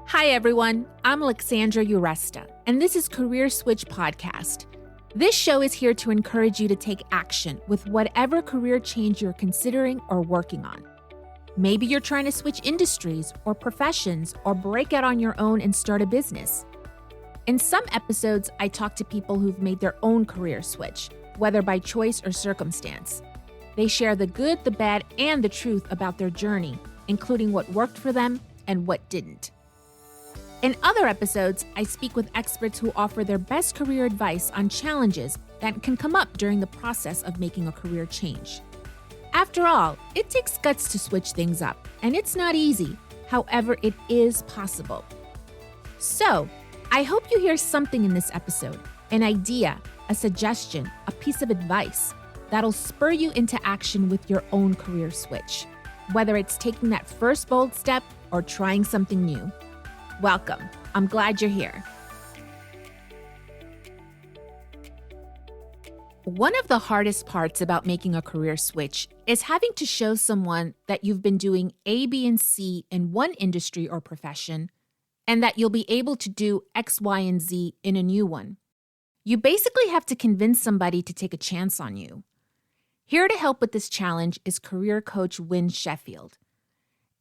Hi, everyone. I'm Alexandra Uresta, and this is Career Switch Podcast. This show is here to encourage you to take action with whatever career change you're considering or working on. Maybe you're trying to switch industries or professions or break out on your own and start a business. In some episodes, I talk to people who've made their own career switch, whether by choice or circumstance. They share the good, the bad, and the truth about their journey, including what worked for them and what didn't. In other episodes, I speak with experts who offer their best career advice on challenges that can come up during the process of making a career change. After all, it takes guts to switch things up, and it's not easy. However, it is possible. So, I hope you hear something in this episode, an idea, a suggestion, a piece of advice that'll spur you into action with your own career switch, whether it's taking that first bold step or trying something new. Welcome. I'm glad you're here. One of the hardest parts about making a career switch is having to show someone that you've been doing A, B, and C in one industry or profession, and that you'll be able to do X, Y, and Z in a new one. You basically have to convince somebody to take a chance on you. Here to help with this challenge is career coach Win Sheffield.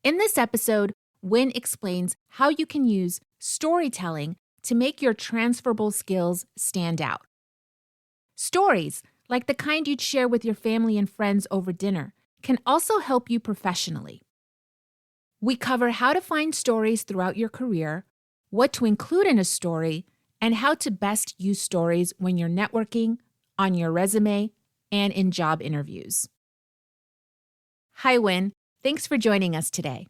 In this episode, Win explains how you can use storytelling to make your transferable skills stand out. Stories, like the kind you'd share with your family and friends over dinner, can also help you professionally. We cover how to find stories throughout your career, what to include in a story, and how to best use stories when you're networking, on your resume, and in job interviews. Hi, Win. Thanks for joining us today.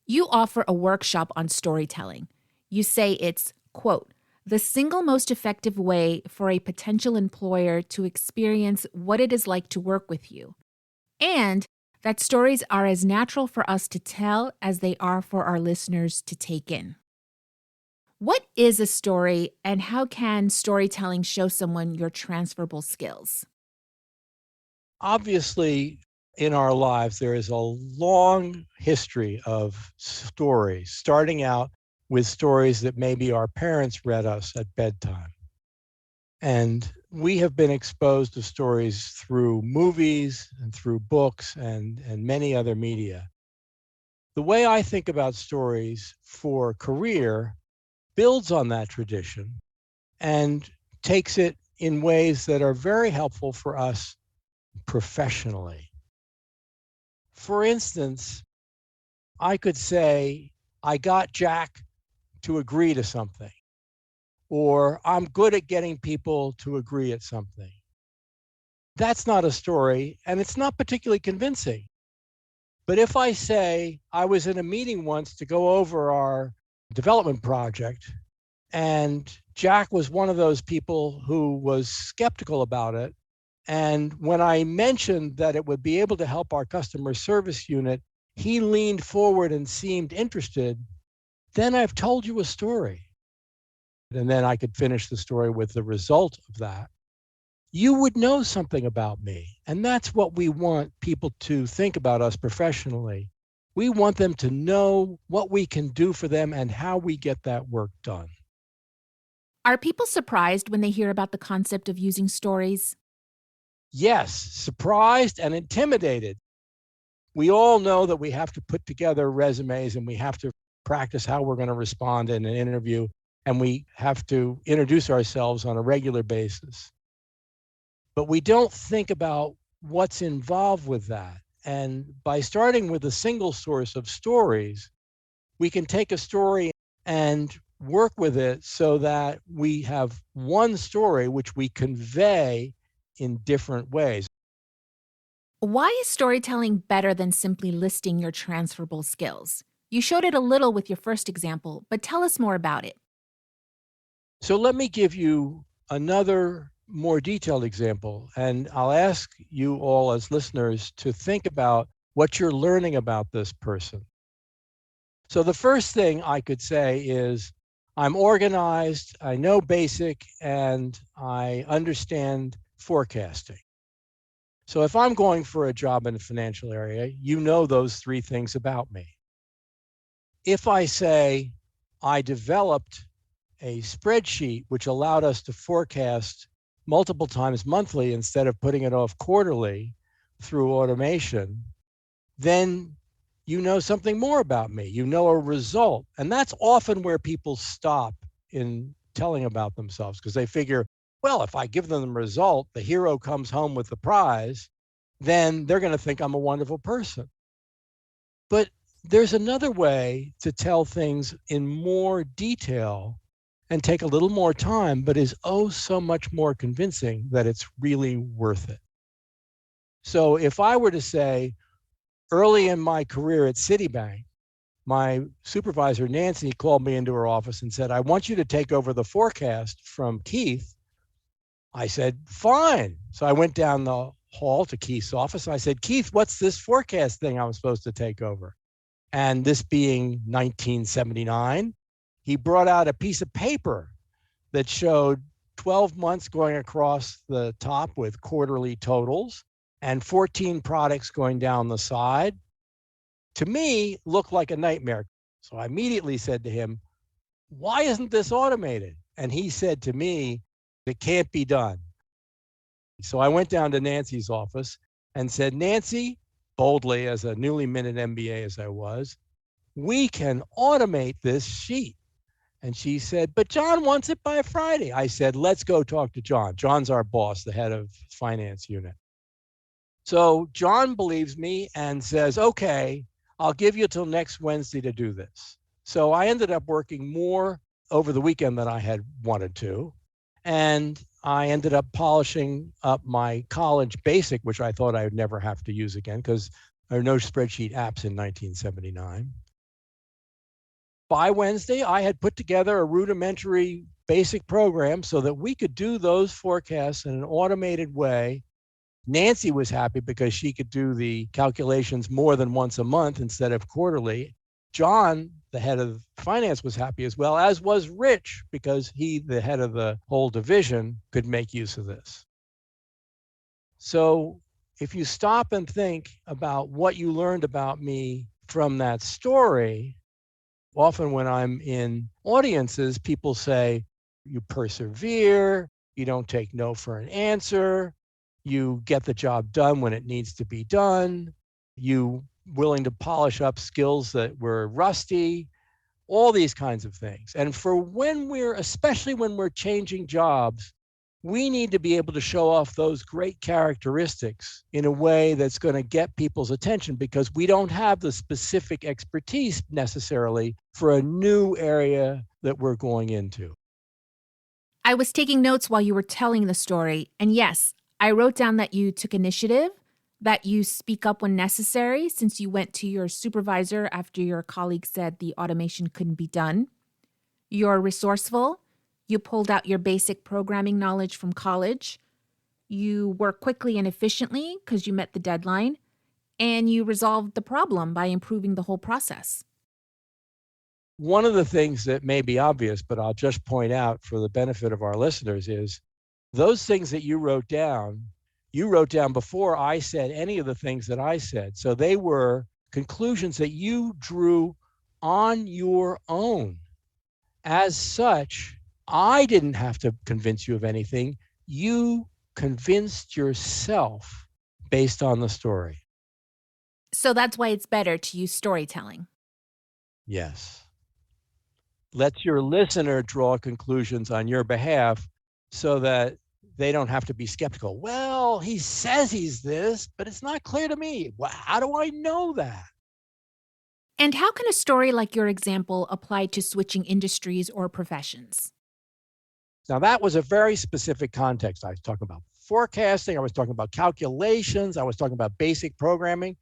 You offer a workshop on storytelling. You say it's, quote, the single most effective way for a potential employer to experience what it is like to work with you, and that stories are as natural for us to tell as they are for our listeners to take in. What is a story, and how can storytelling show someone your transferable skills? Obviously, in our lives, there is a long history of stories, starting out with stories that maybe our parents read us at bedtime. And we have been exposed to stories through movies and through books and many other media. The way I think about stories for career builds on that tradition and takes it in ways that are very helpful for us professionally. For instance, I could say, I got Jack to agree to something, or I'm good at getting people to agree at something. That's not a story, and it's not particularly convincing. But if I say, I was in a meeting once to go over our development project, and Jack was one of those people who was skeptical about it, and when I mentioned that it would be able to help our customer service unit, he leaned forward and seemed interested, then I've told you a story. And then I could finish the story with the result of that. You would know something about me. And that's what we want people to think about us professionally. We want them to know what we can do for them and how we get that work done. Are people surprised when they hear about the concept of using stories? Yes, surprised and intimidated. We all know that we have to put together resumes and we have to practice how we're going to respond in an interview, and we have to introduce ourselves on a regular basis. But we don't think about what's involved with that. And by starting with a single source of stories, we can take a story and work with it so that we have one story which we convey in different ways. Why is storytelling better than simply listing your transferable skills? You showed it a little with your first example, but tell us more about it. So let me give you another more detailed example, and I'll ask you all as listeners to think about what you're learning about this person. So the first thing I could say is, I'm organized, I know basic, and I understand forecasting. So if I'm going for a job in the financial area, you know those three things about me. If I say I developed a spreadsheet which allowed us to forecast multiple times monthly instead of putting it off quarterly through automation, then you know something more about me. You know a result. And that's often where people stop in telling about themselves because they figure, well, if I give them the result, the hero comes home with the prize, then they're going to think I'm a wonderful person. But there's another way to tell things in more detail and take a little more time, but is oh so much more convincing that it's really worth it. So if I were to say, early in my career at Citibank, my supervisor, Nancy, called me into her office and said, I want you to take over the forecast from Keith. I said, fine. So I went down the hall to Keith's office. I said, Keith, what's this forecast thing I'm supposed to take over? And this being 1979, he brought out a piece of paper that showed 12 months going across the top with quarterly totals and 14 products going down the side. To me, looked like a nightmare. So I immediately said to him, why isn't this automated? And he said to me, it can't be done. So I went down to Nancy's office and said, Nancy, boldly as a newly minted MBA as I was, we can automate this sheet. And she said, but John wants it by Friday. I said, let's go talk to John. John's our boss, the head of finance unit. So John believes me and says, okay, I'll give you till next Wednesday to do this. So I ended up working more over the weekend than I had wanted to. And I ended up polishing up my college basic, which I thought I would never have to use again because there are no spreadsheet apps in 1979. By Wednesday, I had put together a rudimentary basic program so that we could do those forecasts in an automated way. Nancy was happy because she could do the calculations more than once a month instead of quarterly. John, the head of finance, was happy as well, as was Rich, because he, the head of the whole division, could make use of this. So if you stop and think about what you learned about me from that story, often when I'm in audiences, people say, you persevere, you don't take no for an answer, you get the job done when it needs to be done, you willing to polish up skills that were rusty, all these kinds of things. And for when especially when we're changing jobs, we need to be able to show off those great characteristics in a way that's going to get people's attention because we don't have the specific expertise necessarily for a new area that we're going into. I was taking notes while you were telling the story. And yes, I wrote down that you took initiative, that you speak up when necessary since you went to your supervisor after your colleague said the automation couldn't be done. You're resourceful. You pulled out your basic programming knowledge from college. You work quickly and efficiently because you met the deadline. And you resolved the problem by improving the whole process. One of the things that may be obvious, but I'll just point out for the benefit of our listeners is those things that you wrote down before I said any of the things that I said. So they were conclusions that you drew on your own. As such, I didn't have to convince you of anything. You convinced yourself based on the story. So that's why it's better to use storytelling. Yes. Let your listener draw conclusions on your behalf so that they don't have to be skeptical. Well, he says he's this, but it's not clear to me. Well, how do I know that? And how can a story like your example apply to switching industries or professions? Now, that was a very specific context. I was talking about forecasting. I was talking about calculations. I was talking about basic programming.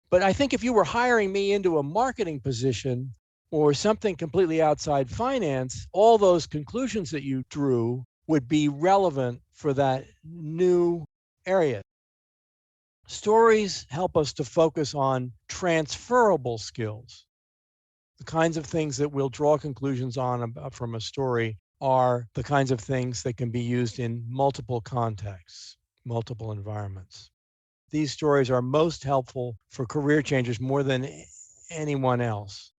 But I think if you were hiring me into a marketing position or something completely outside finance, all those conclusions that you drew would be relevant for that new area. Stories help us to focus on transferable skills. The kinds of things that we'll draw conclusions on from a story are the kinds of things that can be used in multiple contexts, multiple environments. these stories are most helpful for career changers more than anyone else.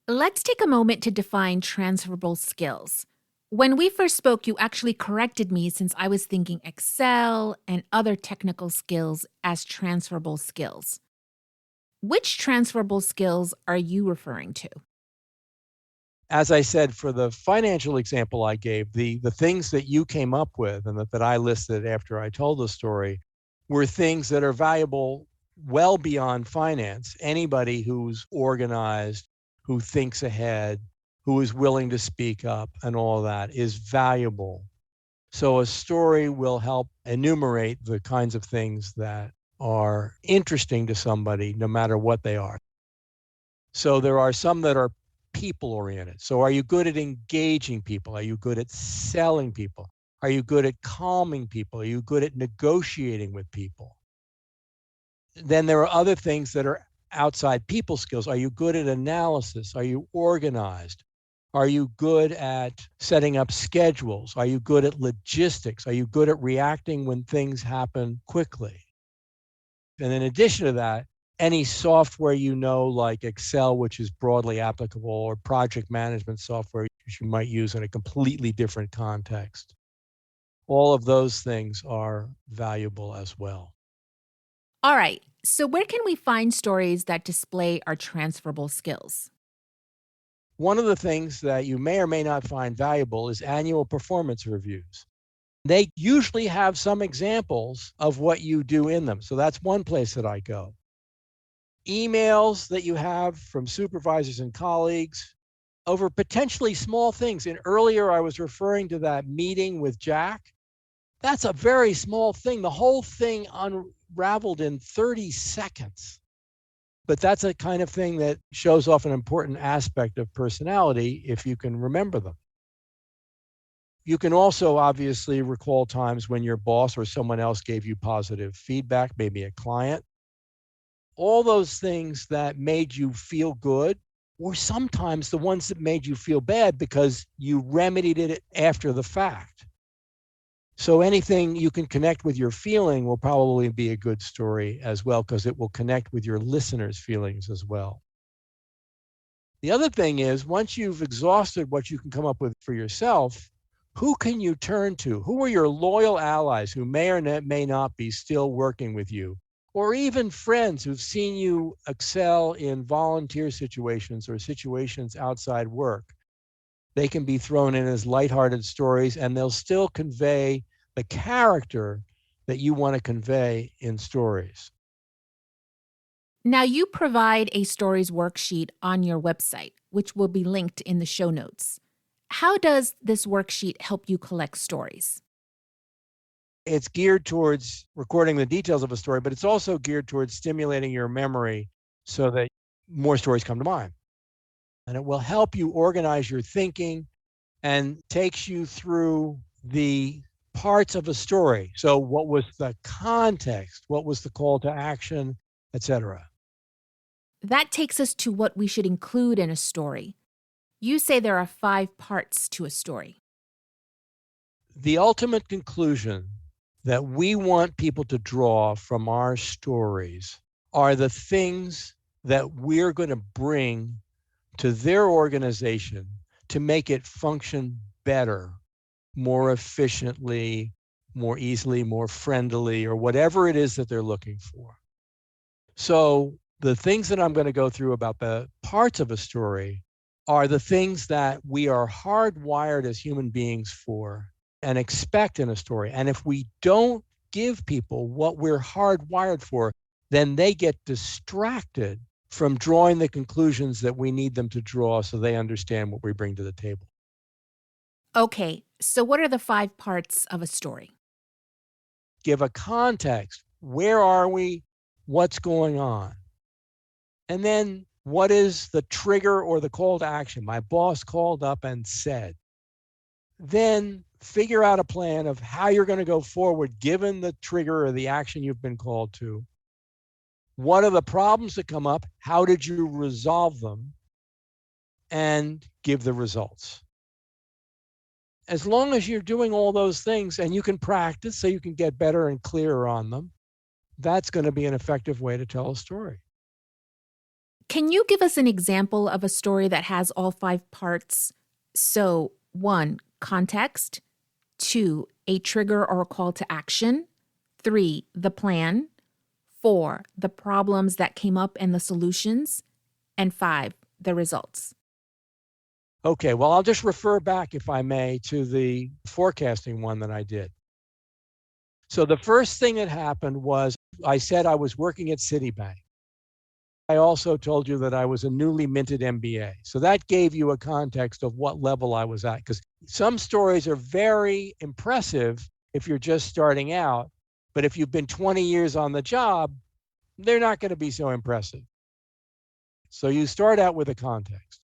Let's take a moment to define transferable skills. When we first spoke, you actually corrected me since I was thinking Excel and other technical skills as transferable skills. Which transferable skills are you referring to? As I said, for the financial example I gave, the things that you came up with and that I listed after I told the story were things that are valuable well beyond finance. Anybody who's organized, who thinks ahead, who is willing to speak up and all that is valuable. So a story will help enumerate the kinds of things that are interesting to somebody, no matter what they are. So there are some that are people oriented. So are you good at engaging people? Are you good at selling people? Are you good at calming people? Are you good at negotiating with people? Then there are other things that are outside people skills. Are you good at analysis? Are you organized? Are you good at setting up schedules? Are you good at logistics? Are you good at reacting when things happen quickly? And in addition to that, any software like Excel, which is broadly applicable, or project management software, which you might use in a completely different context. All of those things are valuable as well. All right, so where can we find stories that display our transferable skills? One of the things that you may or may not find valuable is annual performance reviews. They usually have some examples of what you do in them. So that's one place that I go. Emails that you have from supervisors and colleagues over potentially small things. And earlier I was referring to that meeting with Jack. That's a very small thing. The whole thing unraveled in 30 seconds. But that's a kind of thing that shows off an important aspect of personality if you can remember them. You can also obviously recall times when your boss or someone else gave you positive feedback, maybe a client. All those things that made you feel good, or sometimes the ones that made you feel bad because you remedied it after the fact. So anything you can connect with your feeling will probably be a good story as well, because it will connect with your listeners' feelings as well. The other thing is, once you've exhausted what you can come up with for yourself, who can you turn to? Who are your loyal allies who may or may not be still working with you? Or even friends who've seen you excel in volunteer situations or situations outside work. They can be thrown in as lighthearted stories, and they'll still convey the character that you want to convey in stories. Now, you provide a stories worksheet on your website, which will be linked in the show notes. How does this worksheet help you collect stories? It's geared towards recording the details of a story, but it's also geared towards stimulating your memory so that more stories come to mind. And it will help you organize your thinking and takes you through the parts of a story. So what was the context? What was the call to action, etc. That takes us to what we should include in a story. You say there are 5 parts to a story. The ultimate conclusion that we want people to draw from our stories are the things that we're going to bring to their organization to make it function better, more efficiently, more easily, more friendly, or whatever it is that they're looking for. So the things that I'm going to go through about the parts of a story are the things that we are hardwired as human beings for and expect in a story. And if we don't give people what we're hardwired for, then they get distracted from drawing the conclusions that we need them to draw so they understand what we bring to the table. Okay, so what are the 5 parts of a story? Give a context. Where are we? What's going on? And then what is the trigger or the call to action? My boss called up and said. Then figure out a plan of how you're going to go forward given the trigger or the action you've been called to. What are the problems that come up? How did you resolve them? And give the results. As long as you're doing all those things, and you can practice so you can get better and clearer on them, that's going to be an effective way to tell a story. Can you give us an example of a story that has all five parts? So, one, context, two, a trigger or a call to action, three, the plan, four, the problems that came up and the solutions, and five, the results. Okay, well, I'll just refer back, if I may, to the forecasting one that I did. So the first thing that happened was I said I was working at Citibank. I also told you that I was a newly minted MBA. So that gave you a context of what level I was at, because some stories are very impressive if you're just starting out, but if you've been 20 years on the job, they're not going to be so impressive. So you start out with a context.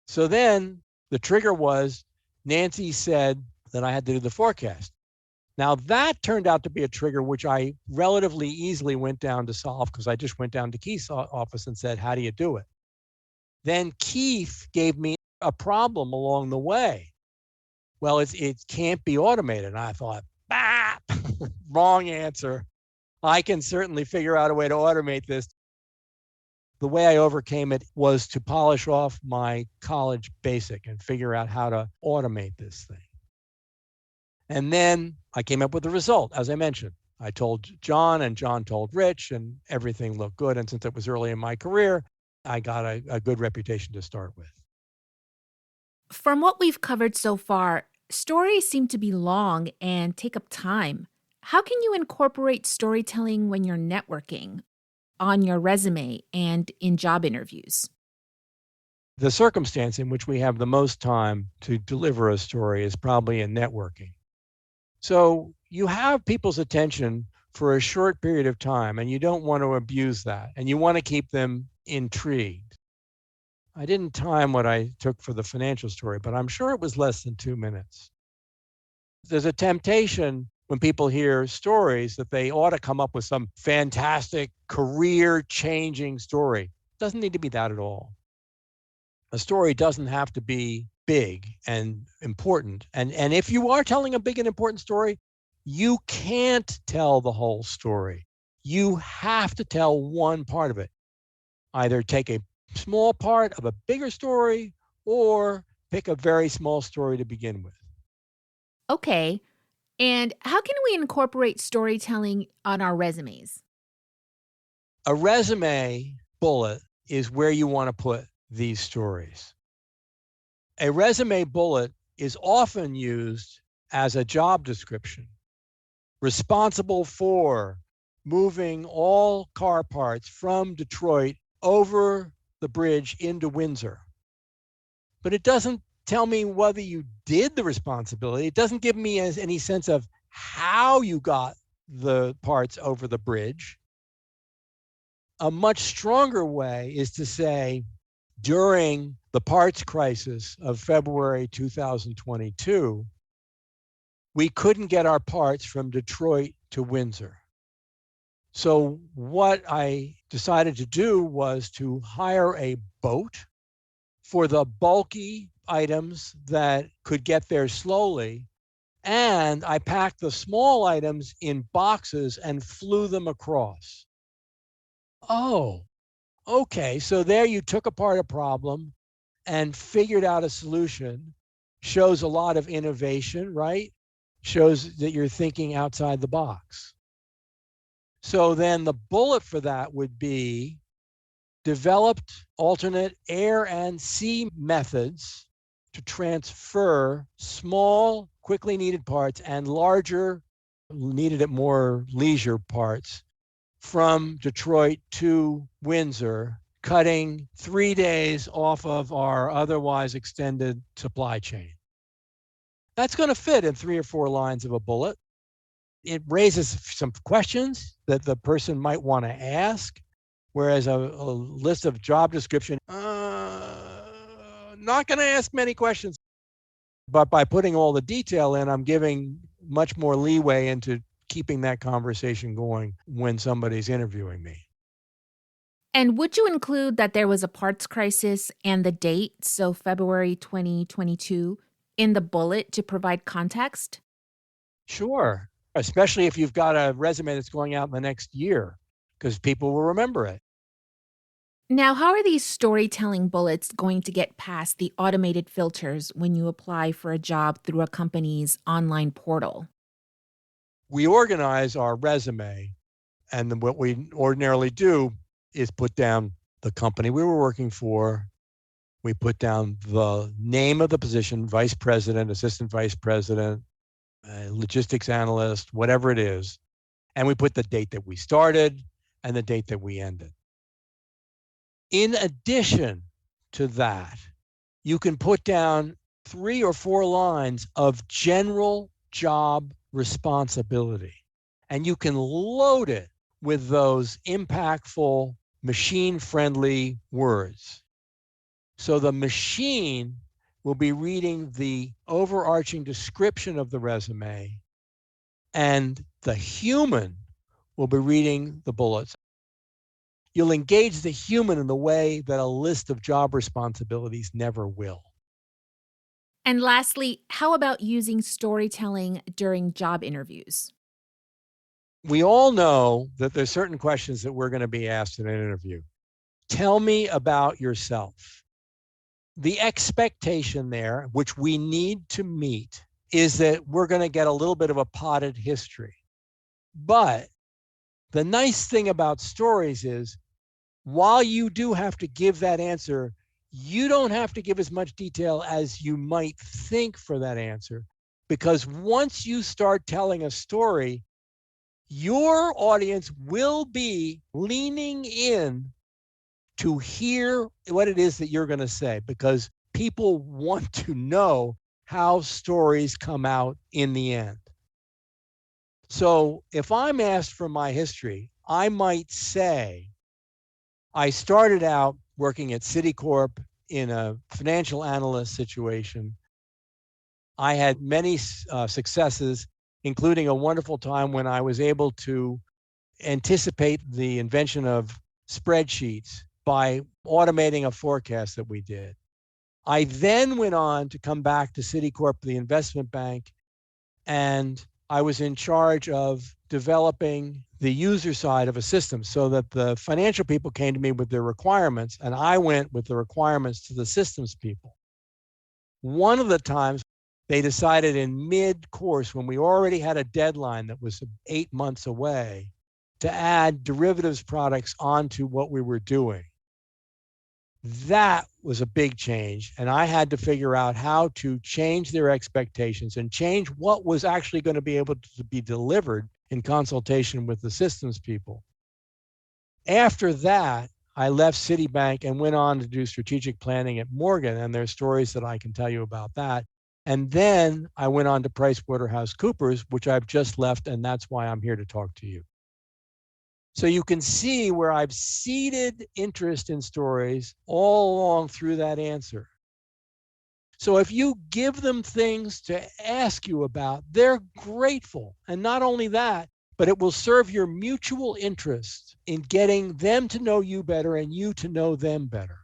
So then the trigger was Nancy said that I had to do the forecast. Now that turned out to be a trigger which I relatively easily went down to solve, because I just went down to Keith's office and said, how do you do it? Then Keith gave me a problem along the way. Well, it can't be automated. And I thought, wrong answer. I can certainly figure out a way to automate this. The way I overcame it was to polish off my college basic and figure out how to automate this thing. And then I came up with the result, as I mentioned. I told John, and John told Rich, and everything looked good. And since it was early in my career, I got a good reputation to start with. From what we've covered so far, stories seem to be long and take up time. How can you incorporate storytelling when you're networking, on your resume, and in job interviews? The circumstance in which we have the most time to deliver a story is probably in networking. So you have people's attention for a short period of time, and you don't want to abuse that, and you want to keep them intrigued. I didn't time what I took for the financial story, but I'm sure it was less than 2 minutes. There's a temptation when people hear stories that they ought to come up with some fantastic career-changing story. It doesn't need to be that at all. A story doesn't have to be big and important. And if you are telling a big and important story, you can't tell the whole story. You have to tell one part of it. Either take a small part of a bigger story or pick a very small story to begin with. Okay. And how can we incorporate storytelling on our resumes? A resume bullet is where you want to put these stories. A resume bullet is often used as a job description. Responsible for moving all car parts from Detroit over the bridge into Windsor. But it doesn't tell me whether you did the responsibility. It doesn't give me any sense of how you got the parts over the bridge. A much stronger way is to say, during the parts crisis of February 2022, we couldn't get our parts from Detroit to Windsor. So what I decided to do was to hire a boat for the bulky items that could get there slowly. And I packed the small items in boxes and flew them across. Oh, okay. So there you took apart a problem and figured out a solution. Shows a lot of innovation, right? Shows that you're thinking outside the box. So then the bullet for that would be developed alternate air and sea methods to transfer small, quickly needed parts and larger, needed at more leisure parts from Detroit to Windsor, cutting 3 days off of our otherwise extended supply chain. That's going to fit in 3 or 4 lines of a bullet. It raises some questions that the person might want to ask, whereas a list of job description, not going to ask many questions. But by putting all the detail in, I'm giving much more leeway into keeping that conversation going when somebody's interviewing me. And would you include that there was a parts crisis and the date, so February 2022, in the bullet to provide context? Sure. especially if you've got a resume that's going out in the next year, because people will remember it. Now, how are these storytelling bullets going to get past the automated filters when you apply for a job through a company's online portal? We organize our resume, and then what we ordinarily do is put down the company we were working for. We put down the name of the position, vice president, assistant vice president, logistics analyst, whatever it is. And we put the date that we started and the date that we ended. In addition to that, you can put down 3 or 4 lines of general job responsibility, and you can load it with those impactful, machine-friendly words. So the machine will be reading the overarching description of the resume, and the human will be reading the bullets. You'll engage the human in the way that a list of job responsibilities never will. And lastly, how about using storytelling during job interviews? We all know that there's certain questions that we're going to be asked in an interview. Tell me about yourself. The expectation there, which we need to meet, is that we're going to get a little bit of a potted history. But the nice thing about stories is, while you do have to give that answer, you don't have to give as much detail as you might think for that answer. Because once you start telling a story, your audience will be leaning in to hear what it is that you're going to say, because people want to know how stories come out in the end. So if I'm asked for my history, I might say, I started out working at Citicorp in a financial analyst situation. I had many successes, including a wonderful time when I was able to anticipate the invention of spreadsheets by automating a forecast that we did. I then went on to come back to Citicorp, the investment bank, and I was in charge of developing the user side of a system so that the financial people came to me with their requirements, and I went with the requirements to the systems people. One of the times they decided in mid-course, when we already had a deadline that was 8 months away, to add derivatives products onto what we were doing. That was a big change, and I had to figure out how to change their expectations and change what was actually going to be able to be delivered in consultation with the systems people. After that, I left Citibank and went on to do strategic planning at Morgan, and there's stories that I can tell you about that. And then I went on to PricewaterhouseCoopers, which I've just left, and that's why I'm here to talk to you. So you can see where I've seeded interest in stories all along through that answer. So if you give them things to ask you about, they're grateful. And not only that, but it will serve your mutual interest in getting them to know you better and you to know them better.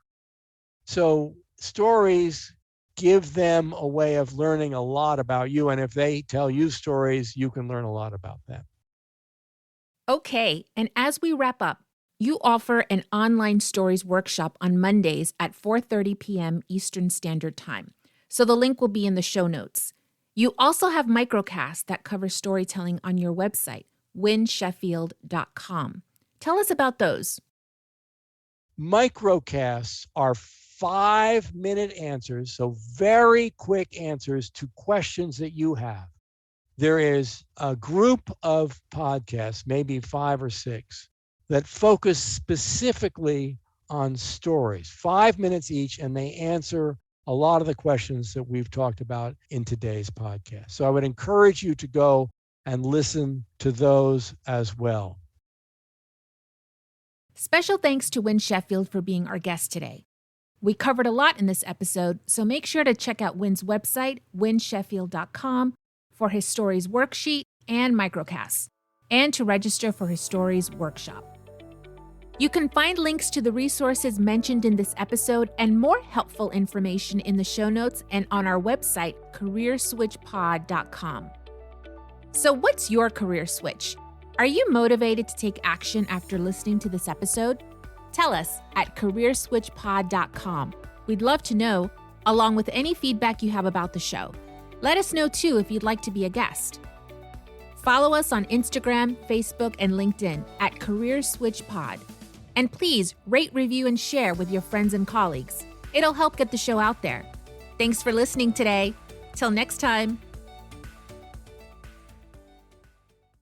So stories give them a way of learning a lot about you. And if they tell you stories, you can learn a lot about them. Okay, and as we wrap up, you offer an online stories workshop on Mondays at 4:30 p.m. Eastern Standard Time. So the link will be in the show notes. You also have microcasts that cover storytelling on your website, winsheffield.com. Tell us about those. Microcasts are 5-minute answers, so very quick answers to questions that you have. There is a group of podcasts, maybe 5 or 6, that focus specifically on stories, 5 minutes each, and they answer a lot of the questions that we've talked about in today's podcast. So I would encourage you to go and listen to those as well. Special thanks to Win Sheffield for being our guest today. We covered a lot in this episode, so make sure to check out Win's website, winsheffield.com, for his stories worksheet and microcasts, and to register for his stories workshop. You can find links to the resources mentioned in this episode and more helpful information in the show notes and on our website, careerswitchpod.com. So, what's your career switch? Are you motivated to take action after listening to this episode? Tell us at careerswitchpod.com. We'd love to know, along with any feedback you have about the show. Let us know too if you'd like to be a guest. Follow us on Instagram, Facebook, and LinkedIn at CareerSwitchPod. And please rate, review, and share with your friends and colleagues. It'll help get the show out there. Thanks for listening today. Till next time.